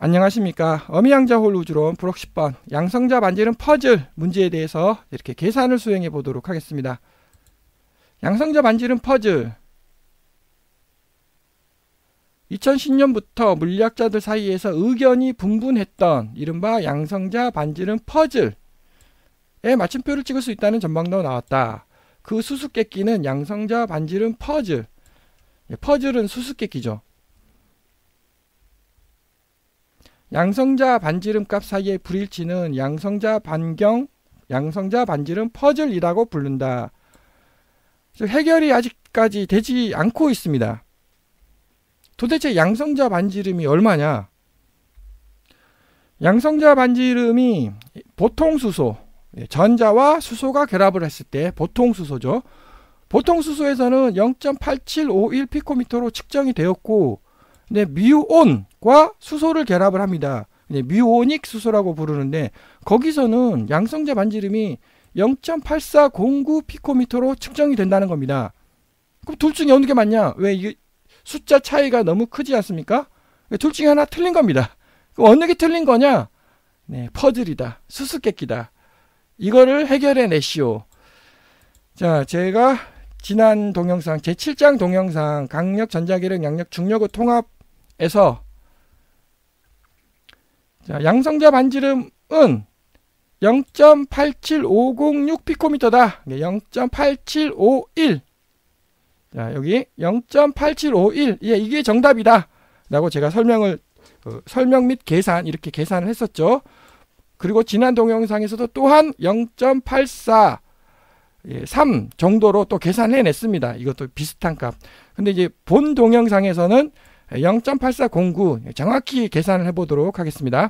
안녕하십니까. 어미양자홀 우주론 프로 10번 양성자 반지름 퍼즐 문제에 대해서 이렇게 계산을 수행해 보도록 하겠습니다. 양성자 반지름 퍼즐 2010년부터 물리학자들 사이에서 의견이 분분했던 이른바 양성자 반지름 퍼즐에 맞춤표를 찍을 수 있다는 전망도 나왔다. 그 수수께끼는 양성자 반지름 퍼즐. 퍼즐은 수수께끼죠. 양성자 반지름 값 사이의 불일치는 양성자 반지름 퍼즐이라고 부른다. 해결이 아직까지 되지 않고 있습니다. 도대체 양성자 반지름이 얼마냐? 양성자 반지름이 보통 수소, 전자와 수소가 결합을 했을 때 보통 수소죠. 보통 수소에서는 0.8751 피코미터로 측정이 되었고, 근데 뮤온과 수소를 결합을 합니다. 뮤오닉 수소라고 부르는데 거기서는 양성자 반지름이 0.8409 피코미터로 측정이 된다는 겁니다. 그럼 둘 중에 어느 게 맞냐? 왜 이게 숫자 차이가 너무 크지 않습니까? 둘 중에 하나 틀린 겁니다. 그럼 어느 게 틀린 거냐? 네, 퍼즐이다. 수수께끼다. 이거를 해결해 내시오. 자, 제가 지난 동영상 제7장 동영상 강력 전자기력 양력 중력의 통합에서 자, 양성자 반지름은 0.87506 피코미터다. 0.8751. 자, 여기 0.8751. 예, 이게 정답이다. 라고 제가 설명 및 계산, 이렇게 계산을 했었죠. 그리고 지난 동영상에서도 또한 0.843 정도로 또 계산해 냈습니다. 이것도 비슷한 값. 근데 이제 본 동영상에서는 0.8409 정확히 계산을 해보도록 하겠습니다.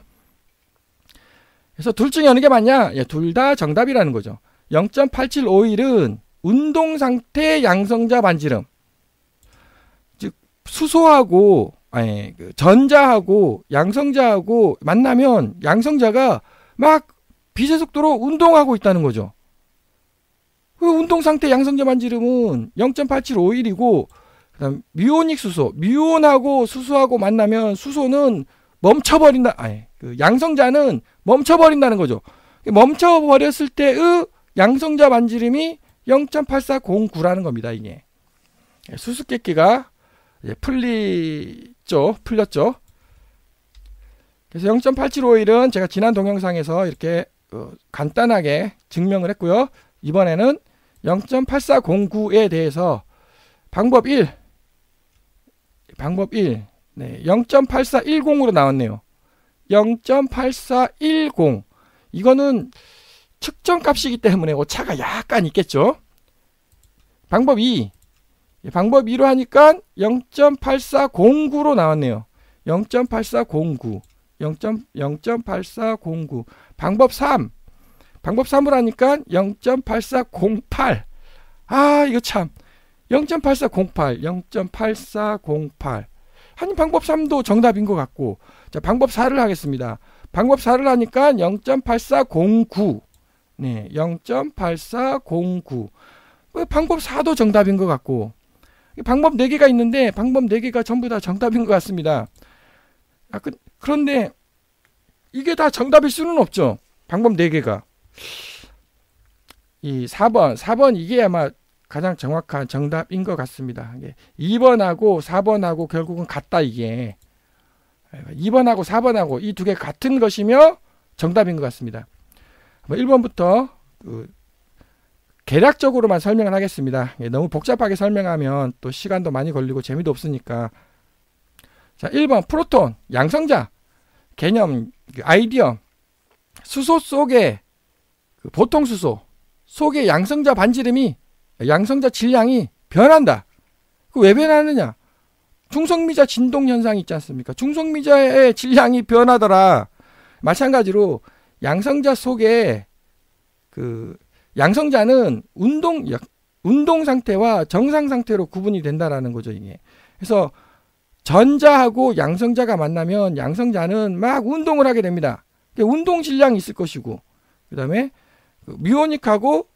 그래서 둘 중에 어느 게 맞냐? 예, 둘 다 정답이라는 거죠. 0.8751은 운동상태 양성자 반지름. 즉, 수소하고, 전자하고 양성자하고 만나면 양성자가 막 빛의 속도로 운동하고 있다는 거죠. 그 운동상태 양성자 반지름은 0.8751이고, 그다음 뮤오닉 수소, 뮤온하고 수소하고 만나면 수소는 멈춰버린다. 양성자는 멈춰버린다는 거죠. 멈춰버렸을 때의 양성자 반지름이 0.8409라는 겁니다. 이게 수수께끼가 풀렸죠. 그래서 0.8751은 제가 지난 동영상에서 이렇게 간단하게 증명을 했고요. 이번에는 0.8409에 대해서 방법 1, 네, 0.8410으로 나왔네요. 0.8410. 이거는 측정값이기 때문에 오차가 약간 있겠죠. 방법 2. 방법 2로 하니까 0.8409로 나왔네요. 0.8409. 0.8409. 방법 3. 방법 3으로 하니까 0.8408. 아, 이거 참. 0.8408. 0.8408. 한 방법 3도 정답인 것 같고. 자, 방법 4를 하겠습니다. 방법 4를 하니까 0.8409. 네, 0.8409. 방법 4도 정답인 것 같고. 방법 4개가 있는데 방법 4개가 전부 다 정답인 것 같습니다. 그런데 이게 다 정답일 수는 없죠. 방법 4개가. 이 4번 이게 아마 가장 정확한 정답인 것 같습니다. 2번하고 4번하고 결국은 같다. 이게 2번하고 4번하고 이 두 개 같은 것이며 정답인 것 같습니다. 1번부터 개략적으로만 설명을 하겠습니다. 너무 복잡하게 설명하면 또 시간도 많이 걸리고 재미도 없으니까. 자, 1번 프로톤 양성자 개념 아이디어. 수소 속에 보통 수소 속에 양성자 반지름이 양성자 질량이 변한다. 왜 변하느냐? 중성미자 진동 현상이 있지 않습니까? 중성미자의 질량이 변하더라. 마찬가지로 양성자 속에 양성자는 운동 상태와 정상 상태로 구분이 된다라는 거죠, 이게. 그래서 전자하고 양성자가 만나면 양성자는 막 운동을 하게 됩니다. 운동 질량이 있을 것이고, 그다음에 뮤오닉하고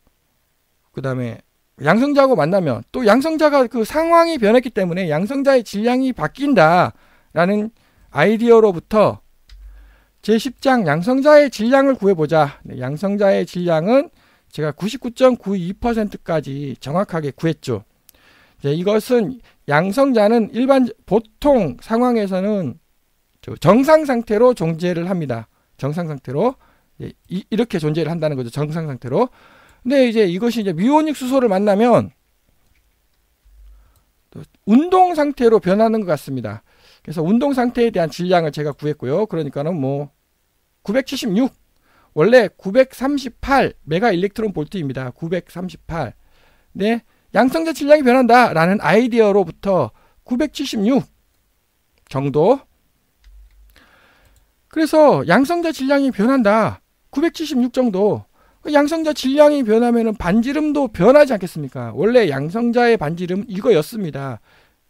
그다음에 양성자하고 만나면 또 양성자가 그 상황이 변했기 때문에 양성자의 질량이 바뀐다라는 아이디어로부터 제10장 양성자의 질량을 구해보자. 네, 양성자의 질량은 제가 99.92%까지 정확하게 구했죠. 이것은 양성자는 보통 상황에서는 정상 상태로 존재를 합니다. 정상 상태로 이렇게 존재를 한다는 거죠. 정상 상태로. 근데 이제 이것이 이제 미온익 수소를 만나면 운동 상태로 변하는 것 같습니다. 그래서 운동 상태에 대한 질량을 제가 구했고요. 그러니까는 뭐 976, 원래 938 메가 일렉트론 볼트입니다. 938. 네, 양성자 질량이 변한다라는 아이디어로부터 976 정도. 그래서 양성자 질량이 변한다. 976 정도. 양성자 질량이 변하면 반지름도 변하지 않겠습니까? 원래 양성자의 반지름 이거였습니다.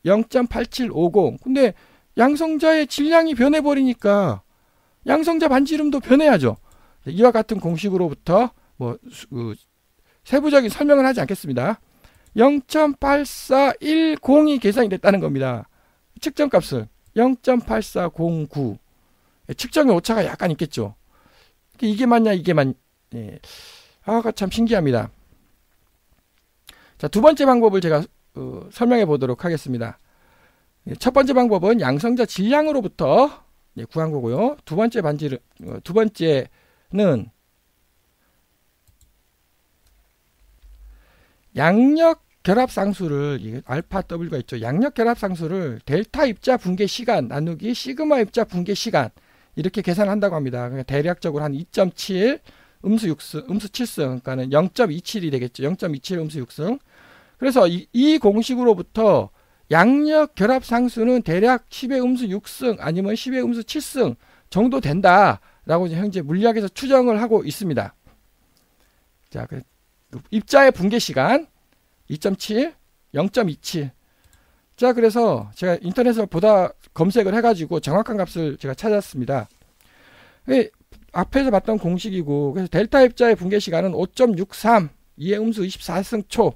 0.8750. 근데 양성자의 질량이 변해버리니까 양성자 반지름도 변해야죠. 이와 같은 공식으로부터 뭐 세부적인 설명을 하지 않겠습니다. 0.8410이 계산이 됐다는 겁니다. 측정값은 0.8409. 측정의 오차가 약간 있겠죠. 이게 맞냐 이게 예. 참 신기합니다. 자, 두 번째 방법을 제가 설명해 보도록 하겠습니다. 첫 번째 방법은 양성자 질량으로부터 구한 거고요. 두 번째는 양력 결합상수를, 알파 W가 있죠. 양력 결합상수를 델타 입자 붕괴 시간 나누기 시그마 입자 붕괴 시간 이렇게 계산한다고 합니다. 그러니까 대략적으로 한 2.7 음수 7승, 그러니까는 0.27이 되겠죠. 0.27 음수 6승. 그래서 이 공식으로부터 양력 결합 상수는 대략 10의 음수 6승 아니면 10의 음수 7승 정도 된다라고 현재 물리학에서 추정을 하고 있습니다. 자, 입자의 붕괴 시간 2.7, 0.27. 자, 그래서 제가 인터넷에서 검색을 해가지고 정확한 값을 제가 찾았습니다. 앞에서 봤던 공식이고, 그래서 델타 입자의 붕괴 시간은 5.63, 2의 음수 24승 초.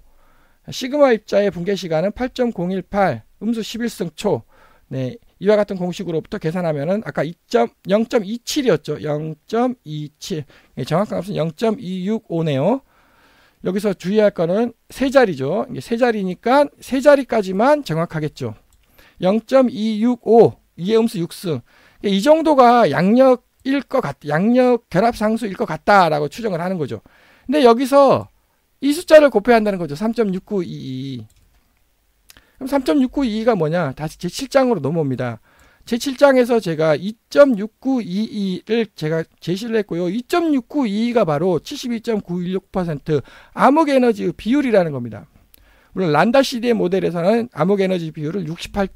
시그마 입자의 붕괴 시간은 8.018, 음수 11승 초. 네, 이와 같은 공식으로부터 계산하면은 아까 0.27이었죠. 0.27. 네, 정확한 값은 0.265네요. 여기서 주의할 거는 세 자리죠. 이게 세 자리니까 세 자리까지만 정확하겠죠. 0.265, 2의 음수 6승. 이 정도가 양력 결합 상수일 것 같다라고 추정을 하는 거죠. 근데 여기서 이 숫자를 곱해야 한다는 거죠. 3.6922. 그럼 3.6922가 뭐냐? 다시 제7장으로 넘어옵니다. 제7장에서 제가 2.6922를 제가 제시를 했고요. 2.6922가 바로 72.916% 암흑 에너지 비율이라는 겁니다. 물론 란다 CD의 모델에서는 암흑 에너지 비율을 68.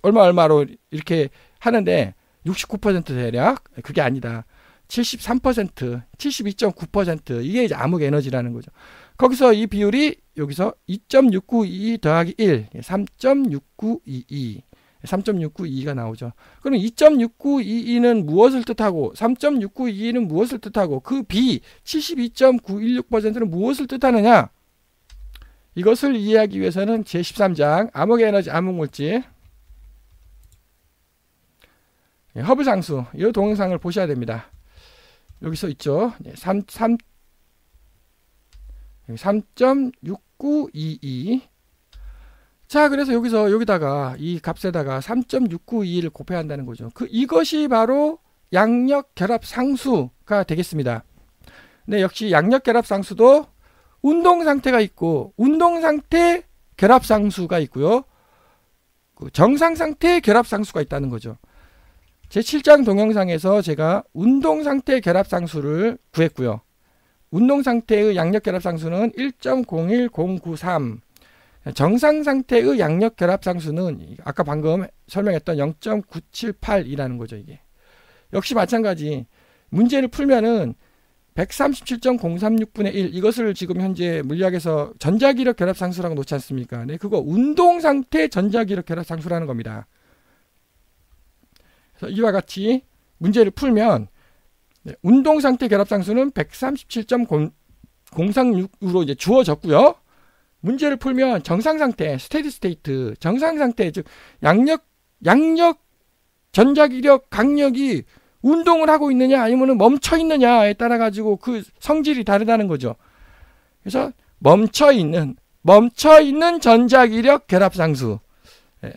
얼마로 이렇게 하는데 69% 대략 그게 아니다. 73%, 72.9% 이게 이제 암흑 에너지라는 거죠. 거기서 이 비율이 여기서 2.692 더하기 1, 3.6922, 3.692가 나오죠. 그럼 2.692는 무엇을 뜻하고 3.692는 무엇을 뜻하고 그 B 72.916%는 무엇을 뜻하느냐? 이것을 이해하기 위해서는 제13장 암흑 에너지 암흑 물질 허블 상수 이 동영상을 보셔야 됩니다. 여기서 있죠. 3.6922. 자, 그래서 여기다가 이 값에다가 3.692를 곱해야 한다는 거죠. 이것이 바로 양력 결합 상수가 되겠습니다. 네, 역시 양력 결합 상수도 운동 상태가 있고 운동 상태 결합 상수가 있고요. 정상 상태 결합 상수가 있다는 거죠. 제7장 동영상에서 제가 운동 상태 결합 상수를 구했고요. 운동 상태의 양력 결합 상수는 1.01093. 정상 상태의 양력 결합 상수는 아까 방금 설명했던 0.978이라는 거죠, 이게. 역시 마찬가지. 문제를 풀면은 137.036분의 1 이것을 지금 현재 물리학에서 전자기력 결합 상수라고 놓지 않습니까? 네, 그거 운동 상태 전자기력 결합 상수라는 겁니다. 그래서 이와 같이 문제를 풀면 운동 상태 결합 상수는 137.036으로 이제 주어졌고요. 문제를 풀면 정상 상태, 스테디 스테이트, 정상 상태 즉 양력 전자기력 강력이 운동을 하고 있느냐 아니면 멈춰 있느냐에 따라 가지고 그 성질이 다르다는 거죠. 그래서 멈춰 있는 전자기력 결합상수. 예.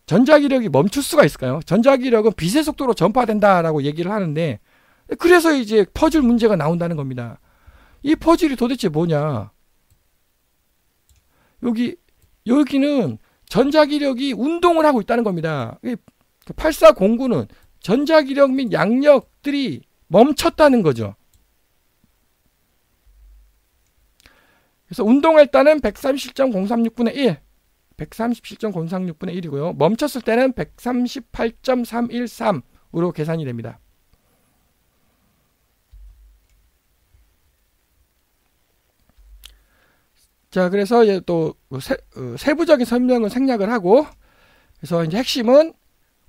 전자기력이 멈출 수가 있을까요? 전자기력은 빛의 속도로 전파된다라고 얘기를 하는데, 그래서 이제 퍼즐 문제가 나온다는 겁니다. 이 퍼즐이 도대체 뭐냐? 여기는 전자기력이 운동을 하고 있다는 겁니다. 8409는 전자기력 및 양력들이 멈췄다는 거죠. 그래서 운동할 때는 137.036분의 1, 137.036분의 1이고요. 멈췄을 때는 138.313으로 계산이 됩니다. 자, 그래서 이제 또 세부적인 설명을 생략을 하고, 그래서 이제 핵심은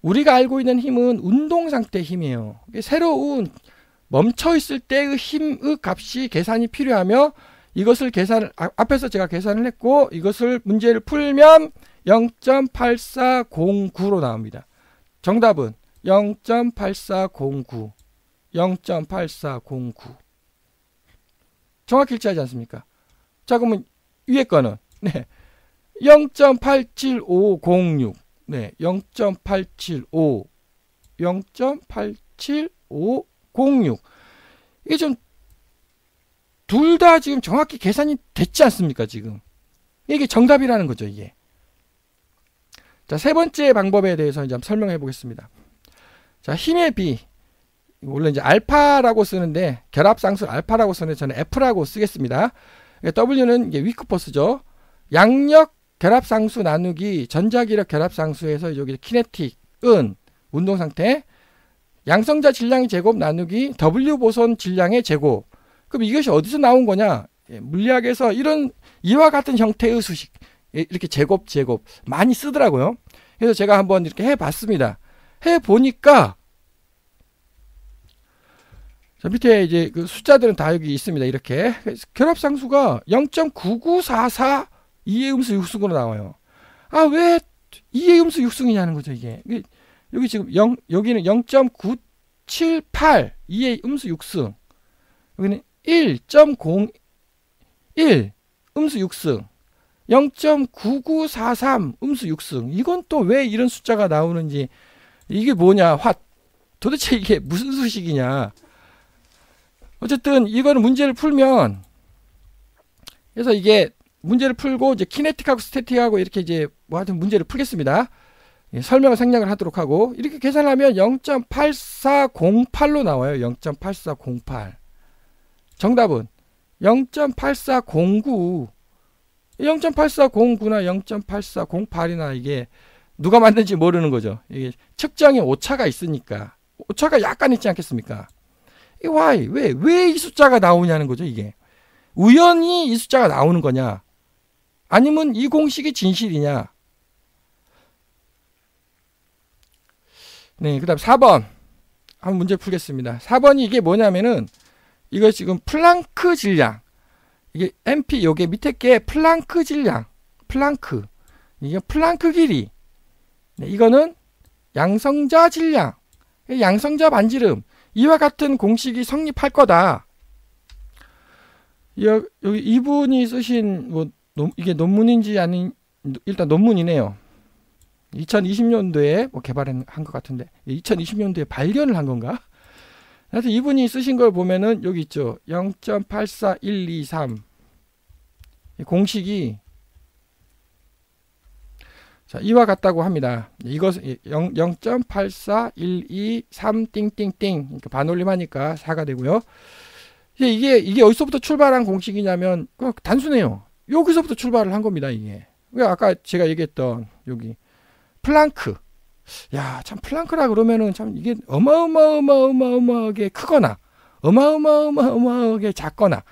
우리가 알고 있는 힘은 운동 상태 힘이에요. 새로운 멈춰 있을 때의 힘의 값이 계산이 필요하며, 이것을 앞에서 제가 계산을 했고, 이것을 문제를 풀면 0.8409로 나옵니다. 정답은 0.8409. 0.8409. 정확히 일치하지 않습니까? 자, 그러면 위에 거는, 네. 0.87506. 네. 0.875. 0.87506. 이게 좀 둘 다 지금 정확히 계산이 됐지 않습니까, 지금? 이게 정답이라는 거죠, 이게. 자, 세 번째 방법에 대해서 이제 한번 설명해 보겠습니다. 자, 힘의 비. 원래 이제 알파라고 쓰는데, 결합상수 알파라고 쓰는데, 저는 F라고 쓰겠습니다. W는 이게 위크포스죠. 양력 결합상수 나누기 전자기력 결합상수에서 여기 키네틱은 운동상태, 양성자 질량의 제곱 나누기 W 보선 질량의 제곱. 그럼 이것이 어디서 나온 거냐? 물리학에서 이와 같은 형태의 수식, 이렇게 제곱 많이 쓰더라고요. 그래서 제가 한번 이렇게 해봤습니다. 해보니까, 자, 밑에 이제 그 숫자들은 다 여기 있습니다. 이렇게. 결합상수가 0.9944 2의 음수 6승으로 나와요. 아, 왜 2의 음수 6승이냐는 거죠, 이게. 여기 지금 여기는 0.978 2의 음수 6승. 여기는 1.01 음수 6승, 0.9943 음수 6승. 이건 또 왜 이런 숫자가 나오는지, 이게 뭐냐, 도대체 이게 무슨 수식이냐. 어쨌든 이거는 문제를 풀면, 그래서 이게 문제를 풀고 이제 키네틱하고 스태틱하고 이렇게 이제 뭐 하여튼 문제를 풀겠습니다. 설명을 생략을 하도록 하고, 이렇게 계산하면 0.8408로 나와요. 0.8408. 정답은 0.8409. 0.8409나 0.8408이나 이게 누가 만든지 모르는 거죠. 이게 측정에 오차가 있으니까. 오차가 약간 있지 않겠습니까? why? 왜 이 숫자가 나오냐는 거죠, 이게. 우연히 이 숫자가 나오는 거냐? 아니면 이 공식이 진실이냐? 네, 그 다음 4번. 한번 문제 풀겠습니다. 4번이 이게 뭐냐면은, 이거 지금 플랑크 질량. 이게 MP, 요게 밑에 게 플랑크 질량. 플랑크. 이게 플랑크 길이. 네, 이거는 양성자 질량. 양성자 반지름. 이와 같은 공식이 성립할 거다. 여기 이분이 쓰신, 이게 논문인지 아닌, 일단 논문이네요. 2020년도에 개발한 것 같은데, 2020년도에 발견을 한 건가? 하여튼 이분이 쓰신 걸 보면은 여기 있죠. 0.84123. 공식이, 자, 이와 같다고 합니다. 이것 0.84123 띵띵띵. 반올림하니까 4가 되고요. 이게 어디서부터 출발한 공식이냐면 단순해요. 여기서부터 출발을 한 겁니다, 이게. 아까 제가 얘기했던 여기 플랑크. 야, 참 플랑크라 그러면은 참 이게 어마어마하게 크거나 어마어마하게 작거나,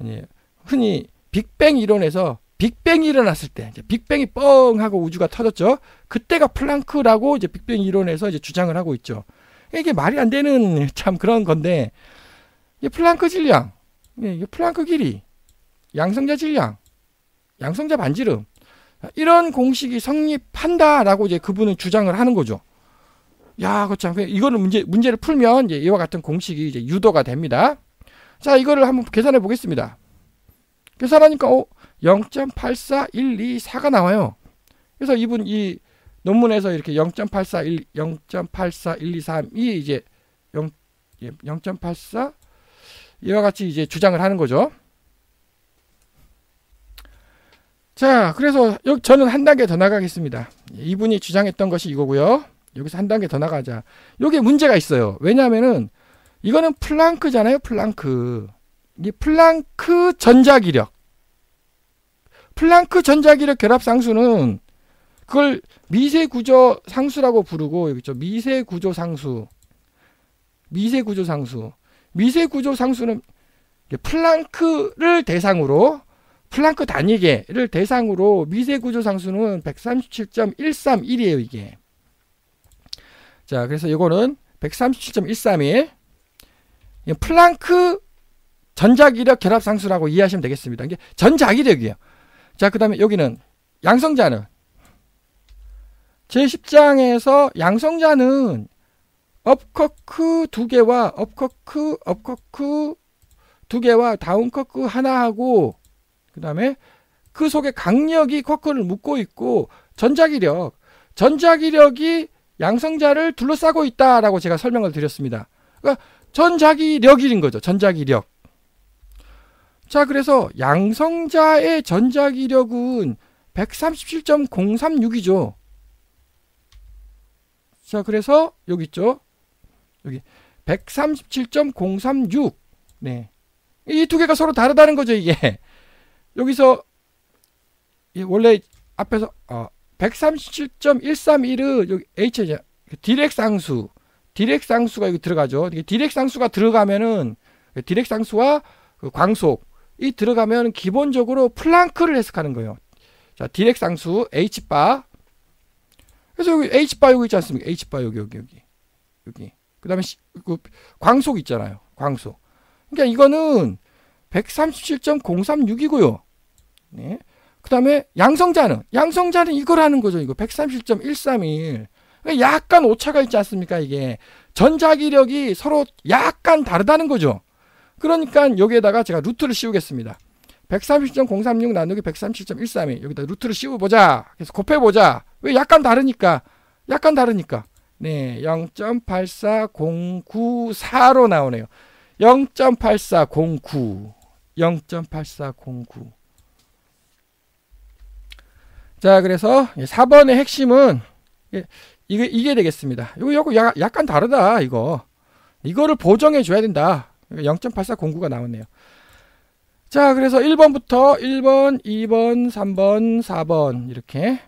아니, 흔히 빅뱅 이론에서 빅뱅이 일어났을 때, 이제 빅뱅이 뻥 하고 우주가 터졌죠. 그때가 플랑크라고 이제 빅뱅 이론에서 이제 주장을 하고 있죠. 이게 말이 안 되는 참 그런 건데, 이게 플랑크 질량, 이게 플랑크 길이, 양성자 질량, 양성자 반지름, 이런 공식이 성립한다라고 이제 그분은 주장을 하는 거죠. 야, 그렇죠. 이거는 문제를 풀면 이제 이와 같은 공식이 이제 유도가 됩니다. 자, 이거를 한번 계산해 보겠습니다. 계산하니까 0.84124가 나와요. 그래서 이분 이 논문에서 이렇게 0.84123이 이제 0.84 이와 같이 이제 주장을 하는 거죠. 자, 그래서 저는 한 단계 더 나가겠습니다. 이분이 주장했던 것이 이거고요. 여기서 한 단계 더 나가자. 여기에 문제가 있어요. 왜냐하면은 이거는 플랑크잖아요. 플랑크. 이 플랑크 전자기력. 플랑크 전자기력 결합상수는 그걸 미세구조 상수라고 부르고, 여기 있죠. 미세구조 상수. 미세구조 상수. 미세구조 상수는 플랑크를 대상으로, 플랑크 단위계를 대상으로 미세구조 상수는 137.131이에요, 이게. 자, 그래서 이거는 137.131. 플랑크 전자기력 결합상수라고 이해하시면 되겠습니다. 이게 전자기력이에요. 자, 그 다음에 여기는 양성자는, 제10장에서 양성자는 업커크 2개와 업커크 2개와 다운커크 하나하고, 그 다음에 그 속에 강력이 커크를 묶고 있고, 전자기력이 양성자를 둘러싸고 있다라고 제가 설명을 드렸습니다. 그러니까 전자기력인 거죠. 전자기력. 자, 그래서 양성자의 전자기력은 137.036이죠. 자, 그래서 여기 있죠. 여기 137.036. 네. 이 두 개가 서로 다르다는 거죠, 이게. 여기서 원래 앞에서 137.131은 여기 H 디렉상수가 여기 들어가죠. 디렉상수가 들어가면은 디렉상수와 그 광속이 들어가면 기본적으로 플랑크를 해석하는 거예요. 자, 디렉상수 H바. 그래서 여기 H바 여기 있지 않습니까? H바 여기. 그다음에 그 광속 있잖아요. 광속. 그러니까 이거는 137.036이고요. 네. 그다음에 양성자는 이걸 하는 거죠. 이거 137.131. 약간 오차가 있지 않습니까? 이게 전자기력이 서로 약간 다르다는 거죠. 그러니까 여기에다가 제가 루트를 씌우겠습니다. 130.036 나누기 137.132 여기다 루트를 씌워보자. 그래서 곱해보자. 왜? 약간 다르니까. 네, 0.84094로 나오네요. 0.8409. 자, 그래서 4번의 핵심은 이게 되겠습니다. 이거 약간 다르다. 이거를 보정해 줘야 된다. 0.8409가 나왔네요. 자, 그래서 1번부터 1번, 2번, 3번, 4번 이렇게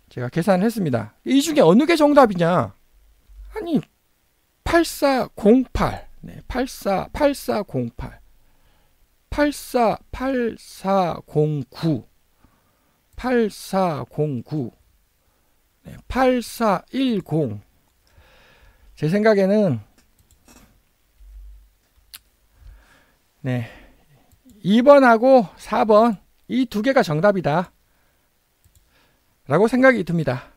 제가 계산을 했습니다. 이 중에 어느 게 정답이냐? 아니, 8408. 네, 8408. 8409. 8409. 네, 8410. 제 생각에는 네, 2번하고 4번 이 두 개가 정답이다 라고 생각이 듭니다.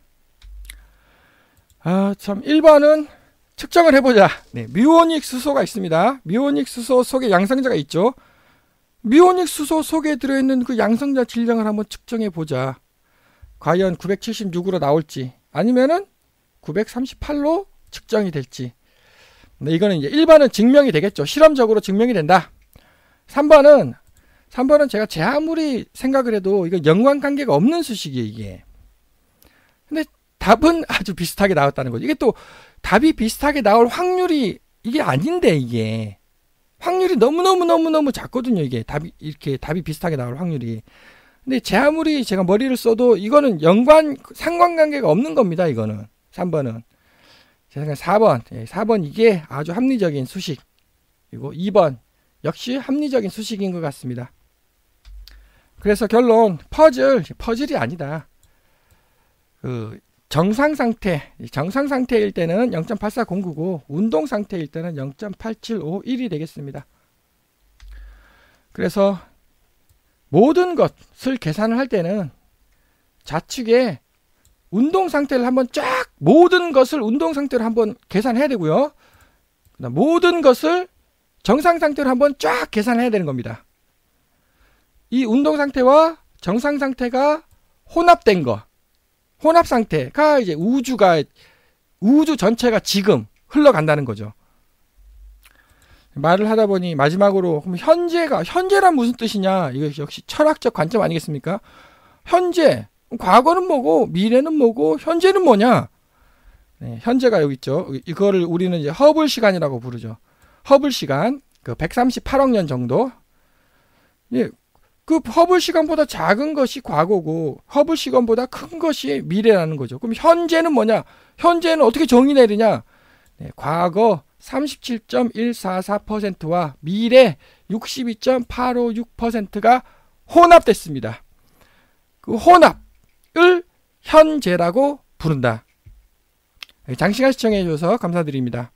참 1번은 측정을 해보자. 네, 뮤오닉 수소가 있습니다. 뮤오닉 수소 속에 양성자가 있죠. 뮤오닉 수소 속에 들어있는 그 양성자 질량을 한번 측정해보자. 과연 976으로 나올지 아니면은 938로 측정이 될지. 네, 이거는 이제 1번은 증명이 되겠죠. 실험적으로 증명이 된다. 3번은 제가 제 아무리 생각을 해도 이거 연관관계가 없는 수식이에요, 이게. 근데 답은 아주 비슷하게 나왔다는 거죠. 이게 또 답이 비슷하게 나올 확률이 이게 아닌데, 이게. 확률이 너무 작거든요, 이게. 답이 비슷하게 나올 확률이. 근데 제 아무리 제가 머리를 써도 이거는 상관관계가 없는 겁니다, 이거는. 3번은. 제 생각에 4번. 4번 이게 아주 합리적인 수식. 그리고 2번. 역시 합리적인 수식인 것 같습니다. 그래서 결론, 퍼즐이 아니다. 그 정상 상태일 때는 0.8409고 운동 상태일 때는 0.8751이 되겠습니다. 그래서 모든 것을 계산을 할 때는 좌측에 운동 상태를 한번 쫙 모든 것을 운동 상태로 한번 계산해야 되고요. 그다음 모든 것을 정상 상태로 한번 쫙 계산해야 되는 겁니다. 이 운동 상태와 정상 상태가 혼합된 거, 혼합 상태가 이제 우주 전체가 지금 흘러간다는 거죠. 말을 하다 보니 마지막으로 그럼 현재란 무슨 뜻이냐? 이거 역시 철학적 관점 아니겠습니까? 현재, 과거는 뭐고 미래는 뭐고 현재는 뭐냐? 네, 현재가 여기 있죠. 이거를 우리는 이제 허블 시간이라고 부르죠. 허블 시간, 그 138억 년 정도. 예, 그 허블 시간보다 작은 것이 과거고 허블 시간보다 큰 것이 미래라는 거죠. 그럼 현재는 뭐냐? 현재는 어떻게 정의 내리냐? 네, 과거 37.144%와 미래 62.856%가 혼합됐습니다. 그 혼합을 현재라고 부른다. 장시간 시청해 주셔서 감사드립니다.